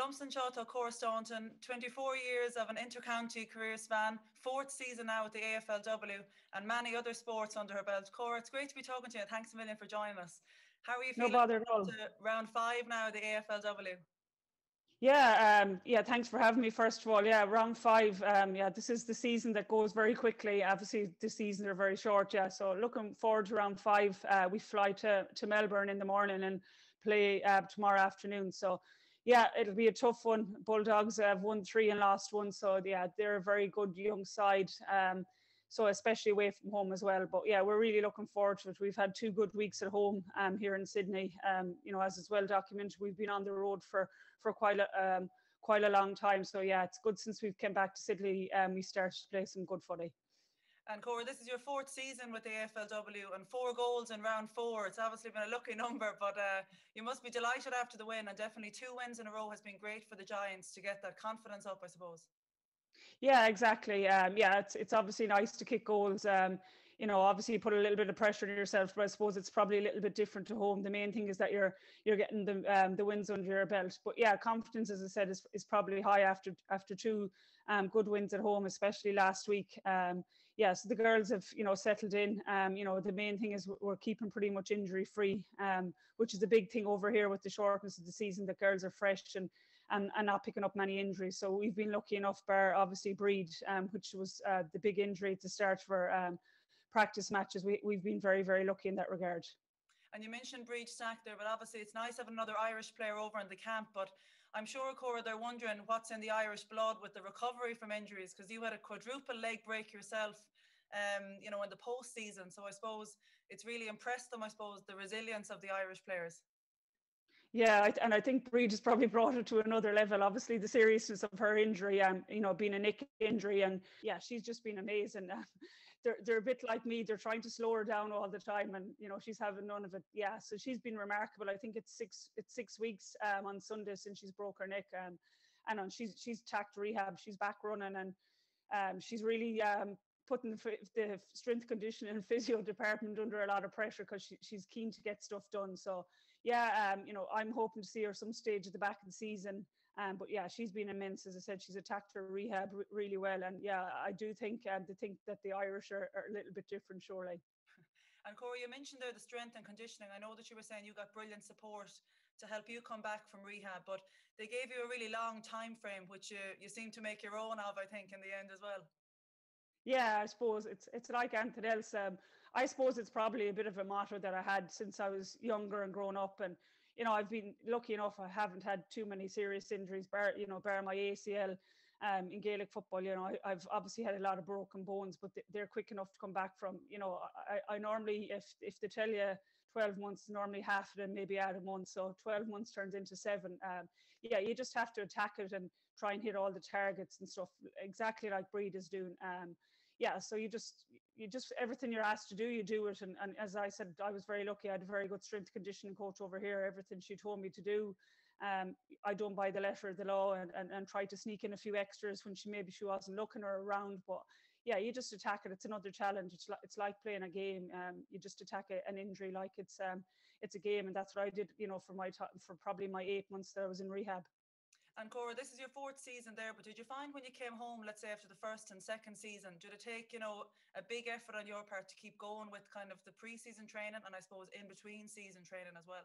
Lumsden Shota, Cora Staunton, 24 years of an inter-county career span, 4th season now at the AFLW, and many other sports under her belt. Cora, it's great to be talking to you. Thanks a million for joining us. How are you feeling? No bother at all. To round 5 now at the AFLW? Yeah, thanks for having me. First of all, yeah, round 5. This is the season that goes very quickly. Obviously, the seasons are very short. Yeah, so looking forward to round 5. We fly to Melbourne in the morning and play tomorrow afternoon. So, yeah, it'll be a tough one. Bulldogs have won 3 and lost 1. So, yeah, they're a very good young side. So especially away from home as well. But yeah, we're really looking forward to it. We've had 2 good weeks at home here in Sydney. As is well documented, we've been on the road for quite a long time. So yeah, it's good since we've come back to Sydney. We started to play some good footy. And Cora, this is your 4th season with the AFLW and 4 goals in round 4. It's obviously been a lucky number, but you must be delighted after the win. And definitely 2 wins in a row has been great for the Giants to get that confidence up, I suppose. Yeah, exactly. It's obviously nice to kick goals. Obviously you put a little bit of pressure on yourself, but I suppose it's probably a little bit different to home. The main thing is that you're getting the wins under your belt. But yeah, confidence, as I said, is probably high after 2 good wins at home, especially last week. So the girls have settled in. The main thing is we're keeping pretty much injury free, which is a big thing over here with the shortness of the season. The girls are fresh and not picking up many injuries. So we've been lucky enough, bar obviously Breed, which was the big injury at the start for practice matches. We've been very, very lucky in that regard. And you mentioned Breed Stack there, but obviously it's nice having another Irish player over in the camp. But I'm sure, Cora, they're wondering what's in the Irish blood with the recovery from injuries, because you had a quadruple leg break yourself, in the post-season. So I suppose it's really impressed them, the resilience of the Irish players. Yeah, I think Breed has probably brought her to another level. Obviously, the seriousness of her injury, being a neck injury, and yeah, she's just been amazing. They're a bit like me. They're trying to slow her down all the time, and she's having none of it. Yeah, so she's been remarkable. I think it's 6 weeks on Sunday since she's broke her neck, and she's tacked rehab. She's back running, and she's really putting the strength conditioning and physio department under a lot of pressure because she's keen to get stuff done. So yeah, I'm hoping to see her some stage at the back of the season. But yeah, she's been immense. As I said, she's attacked her rehab really well. And yeah, I do think that the Irish are a little bit different, surely. And Cora, you mentioned there the strength and conditioning. I know that you were saying you got brilliant support to help you come back from rehab, but they gave you a really long time frame, which you seem to make your own of, I think, in the end as well. Yeah, I suppose it's like anything else. I suppose it's probably a bit of a motto that I had since I was younger and grown up. And, I've been lucky enough. I haven't had too many serious injuries, bar my ACL in Gaelic football. I've obviously had a lot of broken bones, but they're quick enough to come back from. I normally, if they tell you 12 months, normally half of them maybe add a month. So 12 months turns into 7. You just have to attack it and try and hit all the targets and stuff, exactly like Breed is doing. So you just everything you're asked to do, you do it. And as I said, I was very lucky. I had a very good strength conditioning coach over here. Everything she told me to do, I don't buy the letter of the law and try to sneak in a few extras when she wasn't looking or around. But yeah, you just attack it. It's another challenge. It's like playing a game. You just attack an injury like it's a game, and that's what I did. For probably my 8 months that I was in rehab. And Cora, this is your 4th season there, but did you find when you came home, let's say after the 1st and 2nd season, did it take, a big effort on your part to keep going with kind of the pre-season training and I suppose in between season training as well?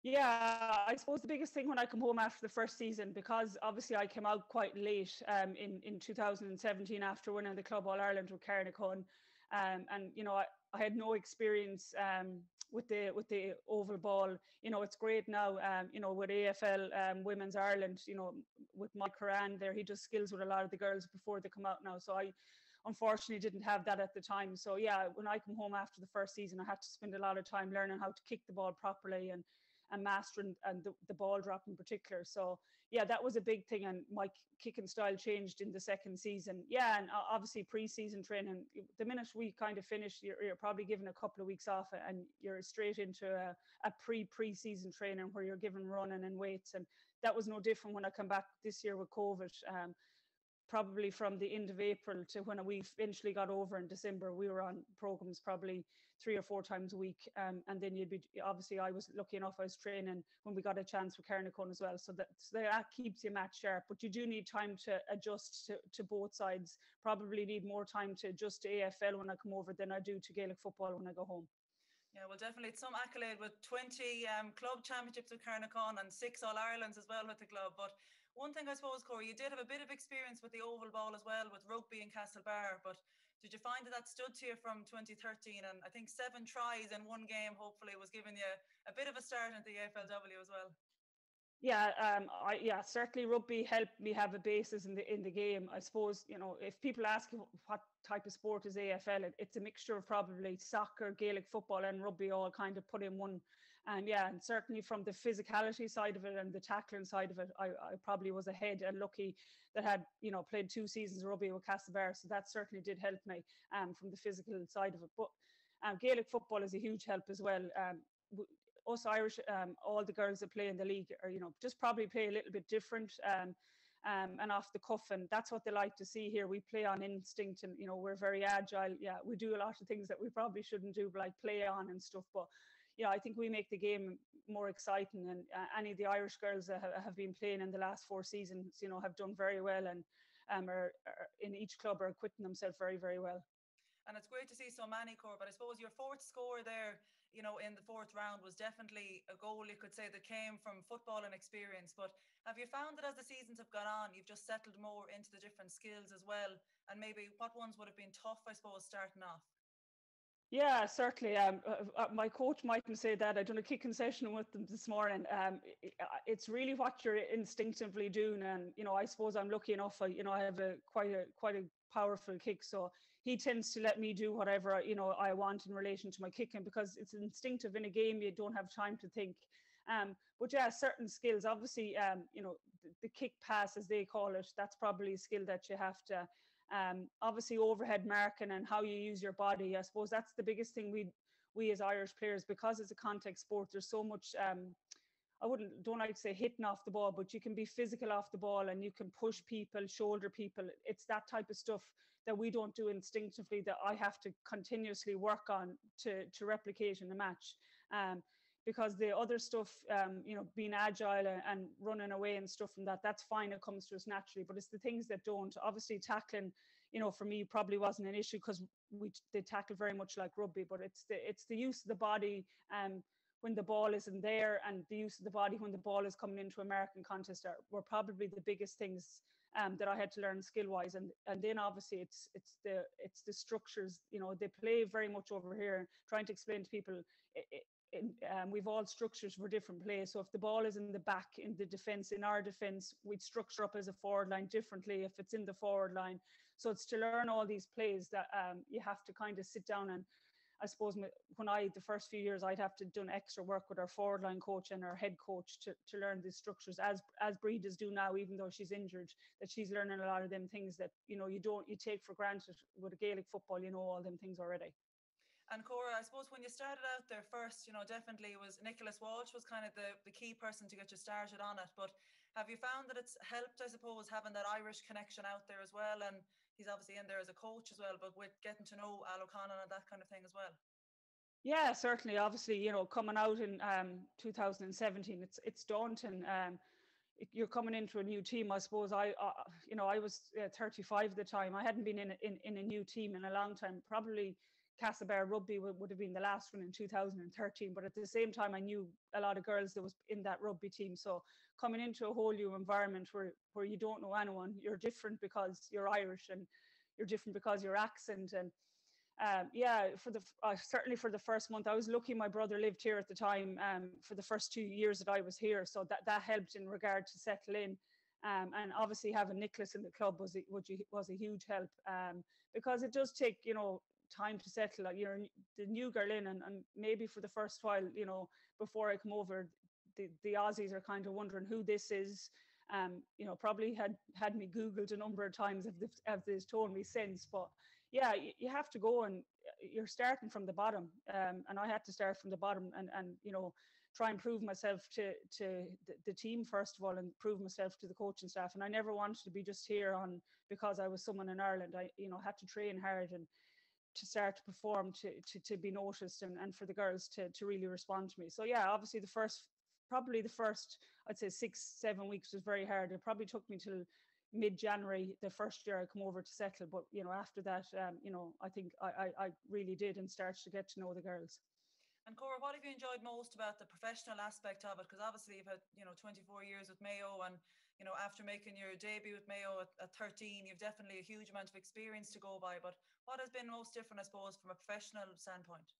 Yeah, I suppose the biggest thing when I come home after the first season, because obviously I came out quite late in 2017 after winning the Club All-Ireland with Carnacon, and I had no experience with the oval ball. It's great now, with AFL Women's Ireland, with Mike Curran there, he does skills with a lot of the girls before they come out now. So I unfortunately didn't have that at the time. So yeah, when I come home after the first season, I had to spend a lot of time learning how to kick the ball properly and mastering and the ball drop in particular. So yeah, that was a big thing, and my kicking style changed in the 2nd season. Yeah, and obviously pre-season training, the minute we kind of finish, you're probably given a couple of weeks off and you're straight into a pre-season training where you're given running and weights. And that was no different when I come back this year with COVID. Probably from the end of April to when we eventually got over in December, we were on programs probably 3 or 4 times a week. And then obviously I was lucky enough, I was training when we got a chance with Cairnacone as well. So that keeps you match sharp, but you do need time to adjust to both sides. Probably need more time to adjust to AFL when I come over than I do to Gaelic football when I go home. Yeah, well, definitely it's some accolade with 20 club championships with Cairnacone and 6 All-Irelands as well with the club. But one thing I suppose, Cora, you did have a bit of experience with the oval ball as well, with rugby in Castlebar, but did you find that stood to you from 2013? And I think 7 tries in one game hopefully was giving you a bit of a start into the AFLW as well. Yeah, certainly rugby helped me have a basis in the game. I suppose, you know, if people ask what type of sport is AFL, it's a mixture of probably soccer, Gaelic football, and rugby all kind of put in one. And and certainly from the physicality side of it and the tackling side of it, I probably was ahead and lucky that had, you know, played 2 seasons of rugby with Castlebar, so that certainly did help me from the physical side of it. But Gaelic football is a huge help as well. Us Irish, all the girls that play in the league are, you know, just probably play a little bit different and off the cuff, and that's what they like to see here. We play on instinct, and you know, we're very agile. Yeah, we do a lot of things that we probably shouldn't do, like play on and stuff. But yeah, I think we make the game more exciting, and any of the Irish girls that have been playing in the last 4 seasons, you know, have done very well, and are in each club are acquitting themselves very, very well. And it's great to see so many, Cora, but I suppose your 4th score there, you know, in the 4th round was definitely a goal, you could say, that came from football and experience. But have you found that as the seasons have gone on, you've just settled more into the different skills as well? And maybe what ones would have been tough, I suppose, starting off? Yeah, certainly. My coach mightn't say that. I done a kicking session with them this morning. It's really what you're instinctively doing, and you know, I suppose I'm lucky enough. You know, I have quite a powerful kick, so he tends to let me do whatever, you know, I want in relation to my kicking, because it's instinctive. In a game, you don't have time to think. But yeah, certain skills, obviously, you know, the kick pass, as they call it, that's probably a skill that you have to. Obviously overhead marking and how you use your body. I suppose that's the biggest thing we as Irish players, because it's a contact sport, there's so much, don't like to say hitting off the ball, but you can be physical off the ball and you can push people, shoulder people. It's that type of stuff that we don't do instinctively that I have to continuously work on to replicate in a match. Because the other stuff, you know, being agile and running away and stuff from that's fine. It comes to us naturally, but it's the things that don't. Obviously, tackling, you know, for me probably wasn't an issue because they tackle very much like rugby, but it's the use of the body when the ball isn't there, and the use of the body when the ball is coming into American contest were probably the biggest things that I had to learn skill-wise. And then obviously it's the structures. You know, they play very much over here, trying to explain to people. We've all structures for different plays. So if the ball is in the back, in the defence, in our defence, we'd structure up as a forward line differently if it's in the forward line. So it's to learn all these plays that you have to kind of sit down. And I suppose when the first few years, I'd have to do extra work with our forward line coach and our head coach to learn these structures, as Breed is do now, even though she's injured, that she's learning a lot of them things that, you know, you take for granted with a Gaelic football. You know all them things already. And Cora, I suppose when you started out there first, you know, definitely was Nicholas Walsh was kind of the key person to get you started on it. But have you found that it's helped, I suppose, having that Irish connection out there as well? And he's obviously in there as a coach as well, but with getting to know Al O'Connell and that kind of thing as well. Yeah, certainly. Obviously, you know, coming out in 2017, it's daunting. You're coming into a new team. I suppose you know, I was 35 at the time. I hadn't been in a new team in a long time. Probably Castlebar Rugby would have been the last one in 2013, but at the same time I knew a lot of girls that was in that rugby team. So coming into a whole new environment where you don't know anyone, you're different because you're Irish, and you're different because your accent. And certainly for the first month, I was lucky my brother lived here at the time for the first 2 years that I was here, so that helped in regard to settle in. And obviously having Nicholas in the club was a huge help, because it does take, you know, time to settle. You're the new girl in, and maybe for the first while, you know, before I come over, the Aussies are kind of wondering who this is. You know, probably had me Googled a number of times if they've told me since. But yeah, you have to go, and you're starting from the bottom. And I had to start from the bottom and you know, try and prove myself to the team first of all, and prove myself to the coaching staff. And I never wanted to be just here on because I was someone in Ireland. I, you know, had to train hard, and to start to perform, to be noticed, and for the girls to really respond to me. So yeah, obviously probably the first, I'd say 6-7 weeks was very hard. It probably took me till mid-January, the first year I come over to settle. But, you know, after that, you know, I think I really did and started to get to know the girls. And Cora, what have you enjoyed most about the professional aspect of it? Because obviously you've had, you know, 24 years with Mayo, and, you know, after making your debut with Mayo at 13, you've definitely a huge amount of experience to go by. But what has been most different, I suppose, from a professional standpoint?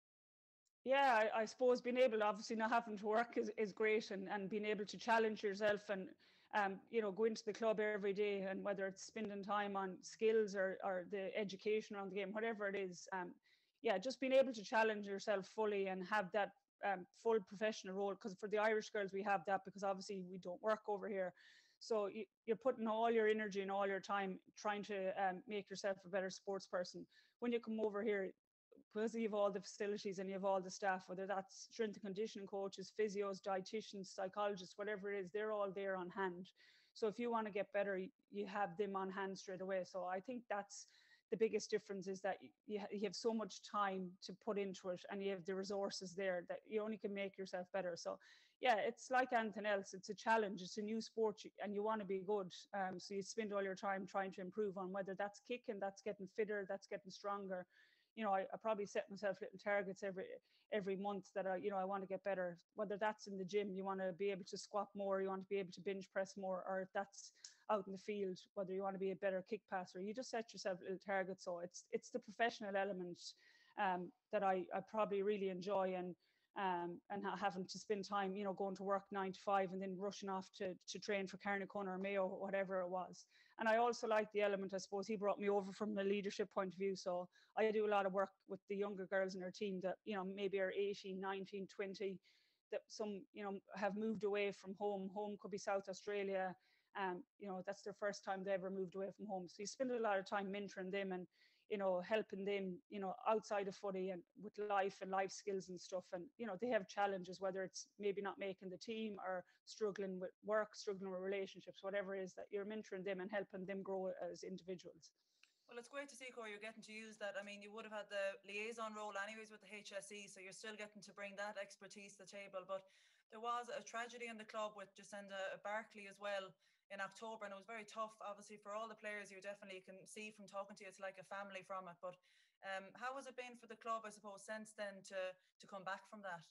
Yeah, I suppose being able, obviously not having to work is great, and being able to challenge yourself and, you know, go into the club every day, and whether it's spending time on skills or the education around the game, whatever it is, yeah, just being able to challenge yourself fully and have that full professional role. Because for the Irish girls, we have that, because obviously we don't work over here. So you're putting all your energy and all your time trying to make yourself a better sports person. When you come over here, because you have all the facilities and you have all the staff, whether that's strength and conditioning coaches, physios, dietitians, psychologists, whatever it is, they're all there on hand. So if you want to get better, you have them on hand straight away. So I think that's the biggest difference, is that you have so much time to put into it, and you have the resources there that you only can make yourself better. So yeah, it's like anything else. It's a challenge. It's a new sport, and you want to be good. So you spend all your time trying to improve on, whether that's kicking, that's getting fitter, that's getting stronger. You know, I probably set myself little targets every month that I want to get better. Whether that's in the gym, you want to be able to squat more, you want to be able to bench press more, or if that's out in the field, whether you want to be a better kick passer, you just set yourself little targets. So it's the professional element that I probably really enjoy, and not having to spend time, you know, going to work 9 to 5 and then rushing off to train for Carnacon or Mayo, or whatever it was. And I also like the element, I suppose, he brought me over from a leadership point of view. So I do a lot of work with the younger girls in our team that, you know, maybe are 18, 19, 20, that some, you know, have moved away from home. Home could be South Australia. You know, that's their first time they ever moved away from home. So you spend a lot of time mentoring them and, you know, helping them, you know, outside of footy and with life and life skills and stuff. And, you know, they have challenges, whether it's maybe not making the team or struggling with work, struggling with relationships, whatever it is, that you're mentoring them and helping them grow as individuals. Well, it's great to see, Cora, you're getting to use that. I mean, you would have had the liaison role anyways with the HSE, so you're still getting to bring that expertise to the table. But there was a tragedy in the club with Jacinda Barkley as well in October, and it was very tough, obviously, for all the players. You definitely can see from talking to you, it's like a family from it. But how has it been for the club, I suppose, since then to come back from that?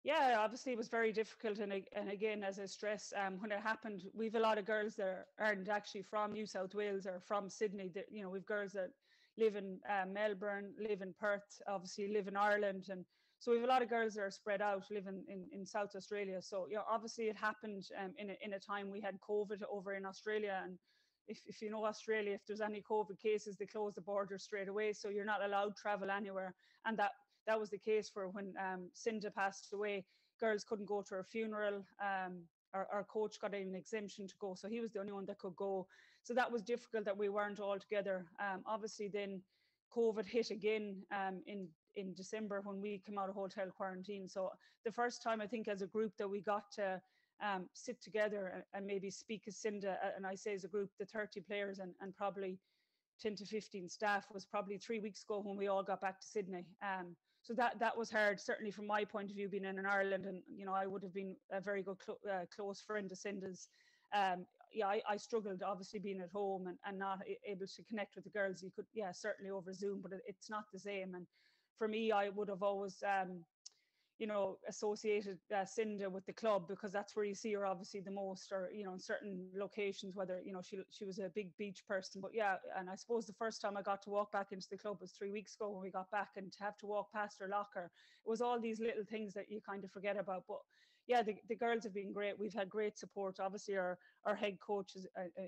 Yeah, obviously it was very difficult, and again, as I stress, when it happened, we've a lot of girls that aren't actually from New South Wales or from Sydney. That, you know, we've girls that live in Melbourne, live in Perth, obviously live in Ireland, and so we have a lot of girls that are spread out, living in South Australia. So, you know, obviously it happened in a time we had COVID over in Australia, and if you know Australia, if there's any COVID cases, they close the border straight away, so you're not allowed to travel anywhere, and that was the case for when Cinda passed away. Girls couldn't go to her funeral. Our coach got an exemption to go, so he was the only one that could go. So that was difficult that we weren't all together. Obviously, then COVID hit again in December when we came out of hotel quarantine. So the first time, I think, as a group that we got to sit together and maybe speak as Cinda, and I say as a group, the 30 players and probably 10 to 15 staff, was probably 3 weeks ago when we all got back to Sydney. So that was hard, certainly from my point of view, being in Ireland, and, you know, I would have been a very good close friend of Cinda's. Yeah, I struggled, obviously, being at home and not able to connect with the girls. You could, yeah, certainly over Zoom, but it's not the same. And for me, I would have always, you know, associated Cinda with the club, because that's where you see her obviously the most, or, you know, in certain locations, whether, you know, she was a big beach person. But yeah, and I suppose the first time I got to walk back into the club was 3 weeks ago when we got back, and to have to walk past her locker, it was all these little things that you kind of forget about. But yeah, the girls have been great. We've had great support. Obviously our head coach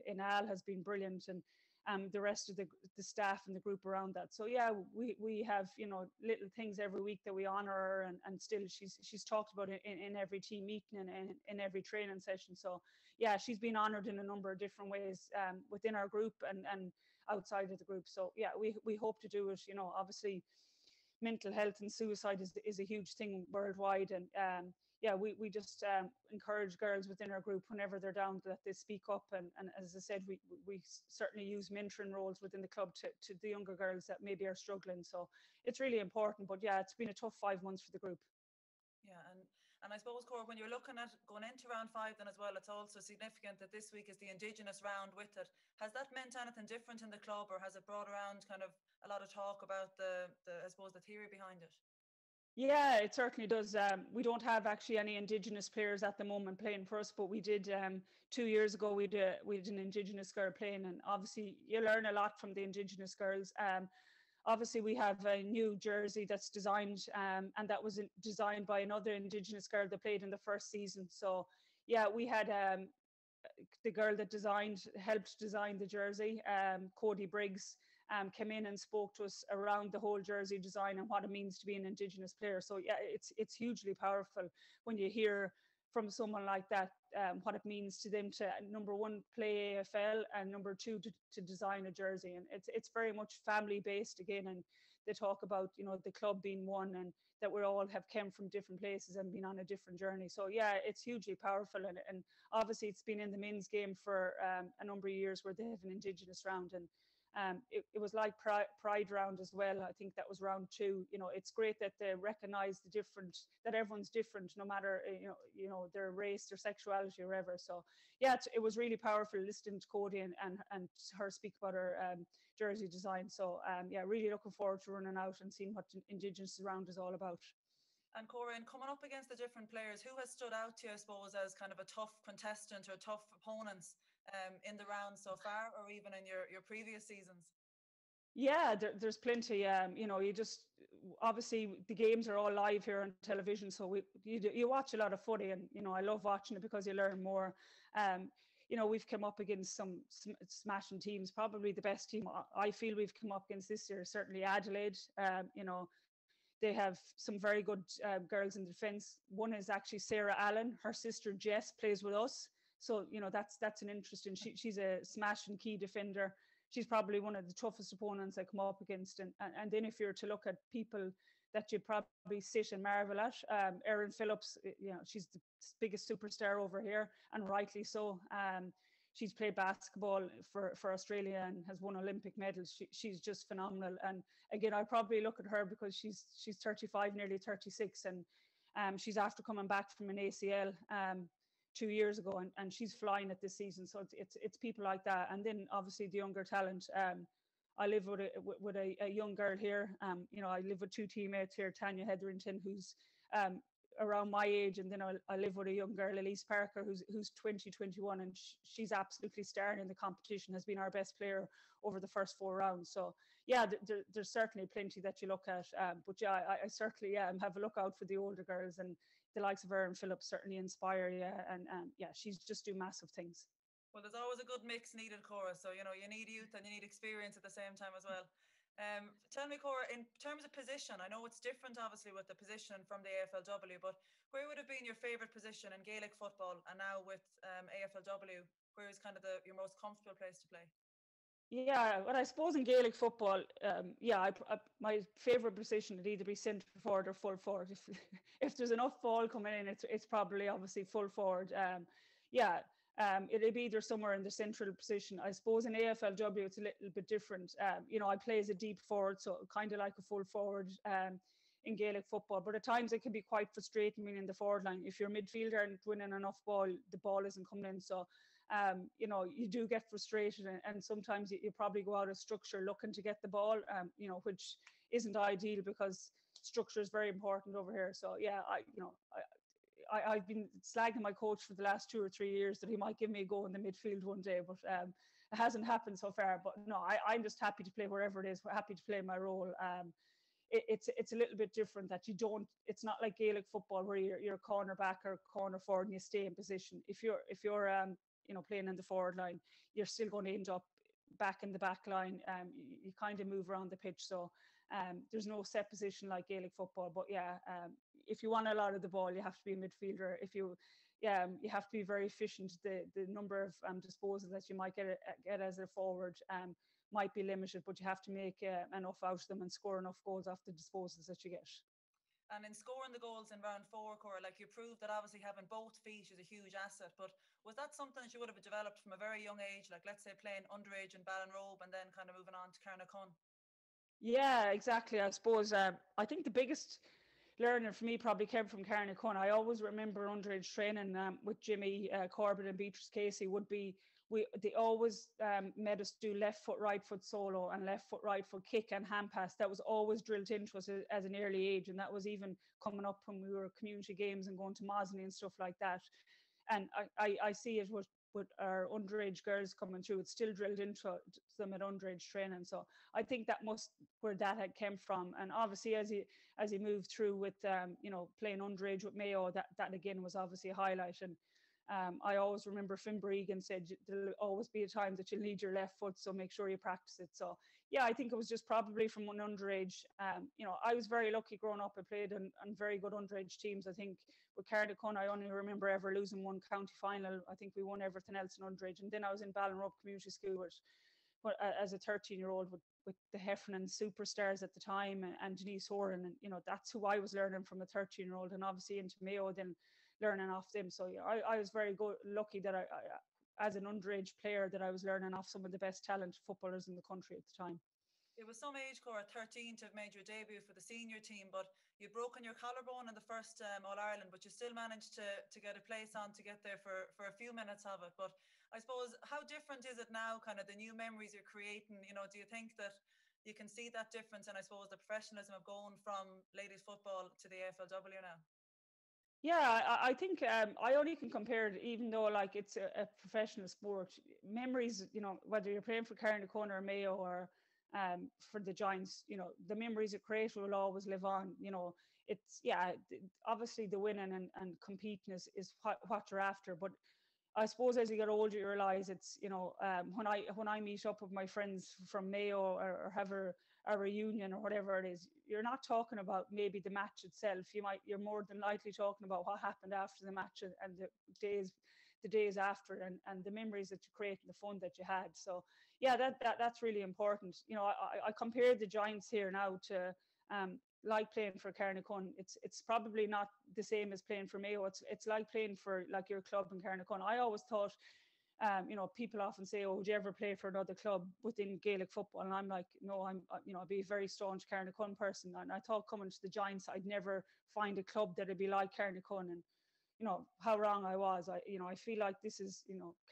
in Al has been brilliant, and the rest of the staff and the group around that. So yeah, we have, you know, little things every week that we honor her, and still she's talked about it in every team meeting and in every training session. So yeah, she's been honored in a number of different ways within our group and outside of the group. So yeah, we hope to do it, you know, obviously mental health and suicide is a huge thing worldwide. And yeah, we just encourage girls within our group whenever they're down that they speak up. And as I said, we certainly use mentoring roles within the club to the younger girls that maybe are struggling. So it's really important. But yeah, it's been a tough 5 months for the group. Yeah, and I suppose, Cora, when you're looking at going into round 5 then as well, it's also significant that this week is the Indigenous round with it. Has that meant anything different in the club, or has it brought around kind of a lot of talk about the I suppose, the theory behind it? Yeah, it certainly does. We don't have actually any Indigenous players at the moment playing for us, but we did 2 years ago. We had an Indigenous girl playing, and obviously you learn a lot from the Indigenous girls. Obviously, we have a new jersey that's designed, and that was designed by another Indigenous girl that played in the first season. So, yeah, we had the girl that helped design the jersey, Cody Briggs, came in and spoke to us around the whole jersey design and what it means to be an Indigenous player. So, yeah, it's hugely powerful when you hear from someone like that, what it means to them to, number one, play AFL, and number two, to design a jersey. And it's very much family based again. And they talk about, the club being one, and that we all have come from different places and been on a different journey. So yeah, it's hugely powerful. And obviously it's been in the men's game for a number of years where they have an Indigenous round. And it was like Pride round as well. I think that was round 2. It's great that they recognise that everyone's different, no matter their race, their sexuality, or whatever. So yeah, it was really powerful listening to Cody and her speak about her jersey design. So yeah, really looking forward to running out and seeing what Indigenous round is all about. And Cora, in coming up against the different players, who has stood out to you, I suppose, as kind of a tough contestant or tough opponents in the round so far, or even in your previous seasons? Yeah, there's plenty. You just, obviously the games are all live here on television, so you watch a lot of footy, and I love watching it because you learn more. We've come up against some smashing teams. Probably the best team I feel we've come up against this year, certainly Adelaide. They have some very good girls in defence. One is actually Sarah Allen. Her sister Jess plays with us. So, that's an interesting, she's a smash and key defender. She's probably one of the toughest opponents I come up against. And then if you're to look at people that you probably sit and marvel at, Erin Phillips, she's the biggest superstar over here, and rightly so. She's played basketball for Australia and has won Olympic medals. She's just phenomenal. And again, I probably look at her because she's 35, nearly 36, and she's after coming back from an ACL 2 years ago, and she's flying at this season. So it's people like that. And then obviously the younger talent. I live with a young girl here. I live with 2 teammates here, Tanya Hetherington, who's around my age, and then I live with a young girl, Elise Parker, who's 2021, and she's absolutely starring in the competition, has been our best player over the first 4 rounds. So yeah, there's certainly plenty that you look at, but yeah, I certainly have a look out for the older girls, and the likes of Erin Phillips certainly inspire you, and yeah, she's just do massive things. Well, there's always a good mix needed, Cora, so you need youth and you need experience at the same time as well. Tell me, Cora, in terms of position, I know it's different obviously with the position from the AFLW, but where would have been your favourite position in Gaelic football, and now with AFLW, where is kind of your most comfortable place to play? Yeah, well, I suppose in Gaelic football, my favourite position would either be centre forward or full forward. If there's enough ball coming in, it's probably obviously full forward. It'll be either somewhere in the central position. I suppose in AFLW it's a little bit different. I play as a deep forward, so kind of like a full forward in Gaelic football. But at times it can be quite frustrating being in the forward line. If you're a midfielder and winning enough ball, the ball isn't coming in. So, you do get frustrated, and sometimes you probably go out of structure looking to get the ball, which isn't ideal because structure is very important over here. So yeah, I've been slagging my coach for the last 2 or 3 years that he might give me a go in the midfield one day, but it hasn't happened so far. But no, I'm just happy to play wherever it is. We're happy to play my role. It's a little bit different that you don't. It's not like Gaelic football where you're a corner back or corner forward and you stay in position. If you're playing in the forward line, you're still going to end up back in the back line. You kind of move around the pitch. So there's no set position like Gaelic football. But yeah, if you want a lot of the ball, you have to be a midfielder. You have to be very efficient. The number of disposals that you might get as a forward might be limited, but you have to make enough out of them and score enough goals off the disposals that you get. And in scoring the goals in round 4, Cora, like you proved that obviously having both feet is a huge asset. But was that something that you would have developed from a very young age? Like, let's say playing underage in Ballinrobe and then kind of moving on to Carnarcon? Yeah, exactly. I suppose I think the biggest learning for me probably came from Carnarcon. I always remember underage training with Jimmy Corbett and Beatrice Casey would be, they always made us do left foot, right foot solo and left foot, right foot kick and hand pass. That was always drilled into us as an early age. And that was even coming up when we were at community games and going to Mosney and stuff like that. And I see it with our underage girls coming through. It's still drilled into them at underage training. So I think that must where that had came from. And obviously as he moved through with playing underage with Mayo, that again was obviously a highlight. And I always remember Finn Bregan said there'll always be a time that you'll need your left foot, so make sure you practice it. So yeah, I think it was just probably from an underage. I was very lucky growing up. I played on very good underage teams. I think with Carnarcon, I only remember ever losing one county final. I think we won everything else in underage. And then I was in Ballinrobe Community School as a 13-year-old with the Heffernan superstars at the time and Denise Horan. And, that's who I was learning from a 13-year-old, and obviously into Mayo, then learning off them. So yeah, I was very lucky that I, as an underage player, that I was learning off some of the best talented footballers in the country at the time. It was some age, Cora, 13, to have made your debut for the senior team, but you'd broken your collarbone in the first All-Ireland, but you still managed to get a place on to get there for a few minutes of it. But I suppose, how different is it now, kind of the new memories you're creating? Do you think that you can see that difference in, I suppose, the professionalism of going from ladies football to the AFLW now? Yeah, I think I only can compare it, even though like it's a professional sport. Memories, whether you're playing for Carnarcon or Mayo or for the Giants, the memories it creates will always live on. It's obviously the winning and competing is what you're after. But I suppose as you get older, you realize it's when I meet up with my friends from Mayo or have a reunion or whatever it is, you're not talking about maybe the match itself. You're more than likely talking about what happened after the match and the days after and the memories that you create and the fun that you had. So yeah, that's really important. I compare the Giants here now to like playing for Carnarcon. It's probably not the same as playing for Mayo. It's like playing for like your club in Carnarcon. I always thought, people often say, "Oh, would you ever play for another club within Gaelic football?" And I'm like, no, I'd be a very staunch Carnarcon person. And I thought coming to the Giants, I'd never find a club that'd be like Carnarcon. And how wrong I was. I feel like this is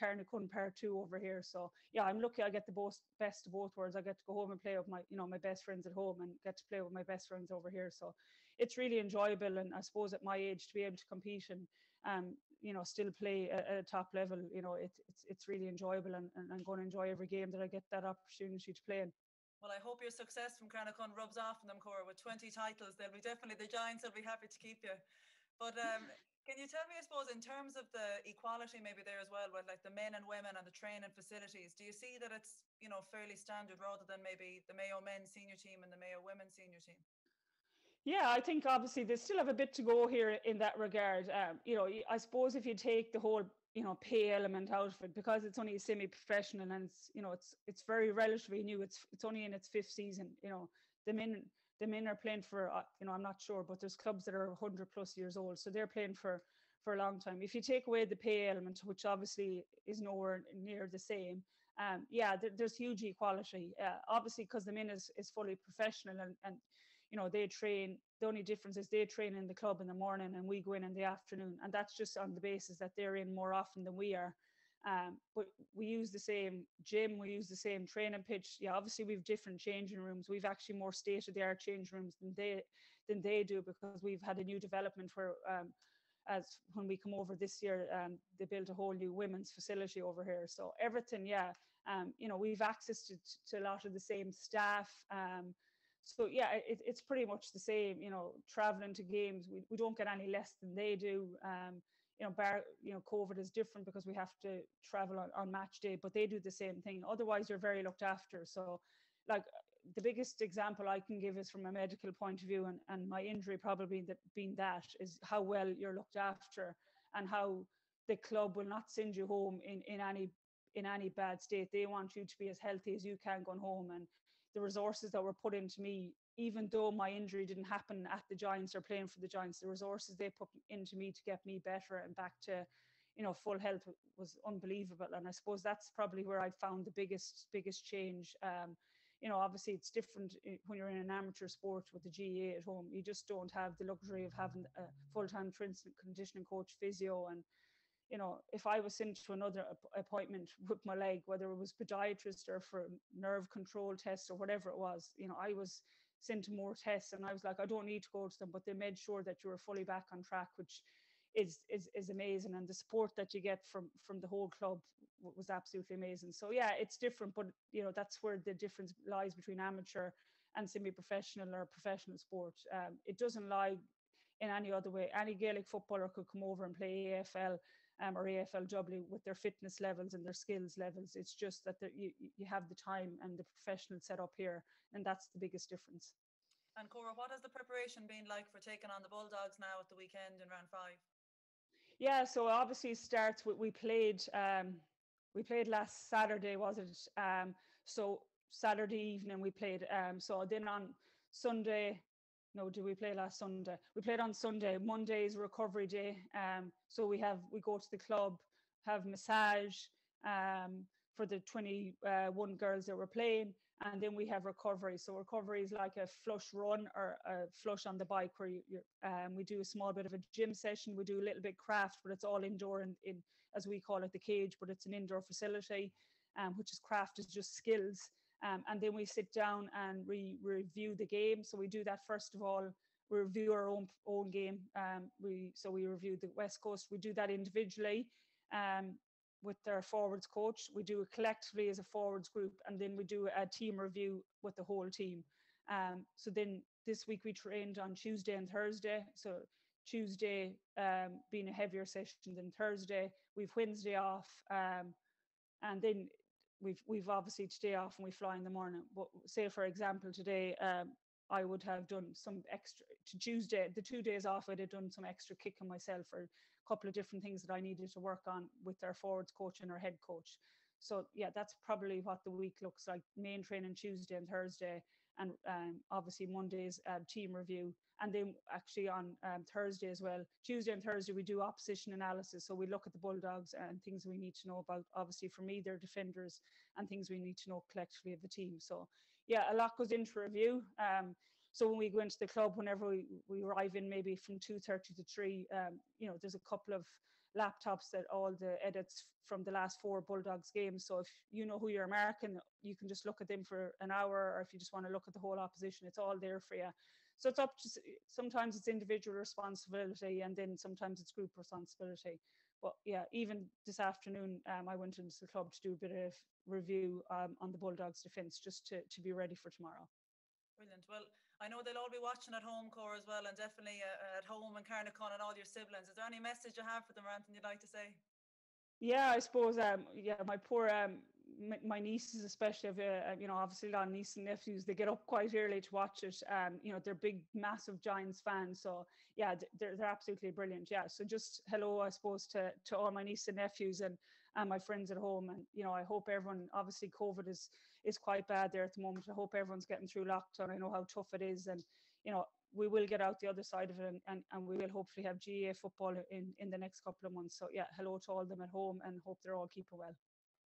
Carnarcon part 2 over here. So yeah, I'm lucky I get the best of both worlds. I get to go home and play with my best friends at home and get to play with my best friends over here. So it's really enjoyable. And I suppose at my age to be able to compete and still play at a top level, it's really enjoyable, and I'm going to enjoy every game that I get that opportunity to play in. Well, I hope your success from Carnarcon rubs off on them, Cora. With 20 titles, they'll be definitely, the Giants will be happy to keep you. But can you tell me, I suppose, in terms of the equality maybe there as well, with like the men and women and the training facilities, do you see that it's, fairly standard rather than maybe the Mayo men's senior team and the Mayo women's senior team? Yeah, I think obviously they still have a bit to go here in that regard. I suppose if you take the whole, pay element out of it, because it's only a semi-professional and it's very relatively new. It's only in its 5th season. The men are playing for, I'm not sure, but there's clubs that are 100 plus years old, so they're playing for a long time. If you take away the pay element, which obviously is nowhere near the same, there's huge equality. Obviously, because the men is fully professional and they train. The only difference is they train in the club in the morning and we go in the afternoon, and that's just on the basis that they're in more often than we are. But we use the same gym, we use the same training pitch. Yeah, obviously we've different changing rooms. We've actually more state-of-the-art changing rooms than they do, because we've had a new development where as when we come over this year, they built a whole new women's facility over here. So everything, we've access to a lot of the same staff. So yeah, it's pretty much the same. Traveling to games, we don't get any less than they do. COVID is different because we have to travel on match day, but they do the same thing. Otherwise, you're very looked after. So, like the biggest example I can give is from a medical point of view, and my injury probably being that is how well you're looked after, and how the club will not send you home in any in any bad state. They want you to be as healthy as you can going home. And the resources that were put into me, even though my injury didn't happen at the Giants or playing for the Giants, the resources they put into me to get me better and back to, you know, full health was unbelievable. And I suppose that's probably where I found the biggest change. You know, obviously it's different when you're in an amateur sport with the GAA at home. You just don't have the luxury of having a full-time conditioning coach, physio. And, you know, if I was sent to another appointment with my leg, whether it was podiatrist or for nerve control tests or whatever it was, you know, I was sent to more tests, and I was like, I don't need to go to them, but they made sure that you were fully back on track, which is amazing. And the support that you get from the whole club was absolutely amazing. So yeah, it's different, but you know, that's where the difference lies between amateur and semi-professional or professional sport. It doesn't lie in any other way. Any Gaelic footballer could come over and play AFL or AFLW with their fitness levels and their skills levels. It's just that you have the time and the professional set up here, and that's the biggest difference. And Cora, what has the preparation been like for taking on the Bulldogs now at the weekend in round 5? Yeah, so obviously it starts with we played last Saturday, was it? So Saturday evening we played. So then on Sunday, no, did we play last Sunday? We played on Sunday. Monday is recovery day. So we go to the club, have massage for the 21 girls that were playing, and then we have recovery. So recovery is like a flush run or a flush on the bike where we do a small bit of a gym session. We do a little bit craft, but it's all indoor in as we call it, the cage, but it's an indoor facility, which is craft is just skills. And then we sit down and review the game. So we do that first of all. We review our own game. We review the West Coast. We do that individually with our forwards coach. We do it collectively as a forwards group, and then we do a team review with the whole team. So then this week we trained on Tuesday and Thursday. So Tuesday being a heavier session than Thursday. We've Wednesday off, and then we've obviously today off and we fly in the morning. But say for example today, I would have done some extra to Tuesday. The 2 days off, I'd have done some extra kicking myself or a couple of different things that I needed to work on with our forwards coach and our head coach. So yeah, that's probably what the week looks like. Main training Tuesday and Thursday, and obviously Monday's team review. And then actually on Thursday as well, Tuesday and Thursday, we do opposition analysis. So we look at the Bulldogs and things we need to know about. Obviously for me, they're defenders, and things we need to know collectively of the team. So yeah, a lot goes into review. So when we go into the club, whenever we arrive in maybe from 2:30 to 3, you know, there's a couple of laptops that all the edits from the last 4 Bulldogs games. So if you know who you're American, you can just look at them for an hour, or if you just want to look at the whole opposition, it's all there for you. So it's up to, sometimes it's individual responsibility, and then sometimes it's group responsibility. But yeah, even this afternoon, I went into the club to do a bit of review on the Bulldogs defence, just to be ready for tomorrow. Brilliant. Well, I know they'll all be watching at home, Cora, as well, and definitely at home in Carnacon and all your siblings. Is there any message you have for them or anything you'd like to say? Yeah, I suppose, my poor, my nieces especially, you know, obviously a lot of nieces and nephews, they get up quite early to watch it. You know, they're big, massive Giants fans. So yeah, they're absolutely brilliant. Yeah, so just hello, I suppose, to all my nieces and nephews and my friends at home. And, you know, I hope everyone, obviously COVID is quite bad there at the moment. I hope everyone's getting through lockdown. I know how tough it is. And, you know, we will get out the other side of it, and we will hopefully have GAA football in the next couple of months. So yeah, hello to all of them at home, and hope they're all keeping well.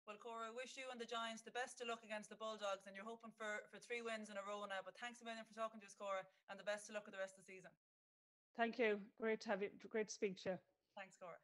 Well, Cora, I wish you and the Giants the best of luck against the Bulldogs, and you're hoping for 3 wins in a row now. But thanks a million for talking to us, Cora, and the best of luck with the rest of the season. Thank you. Great to have you. Great to speak to you. Thanks, Cora.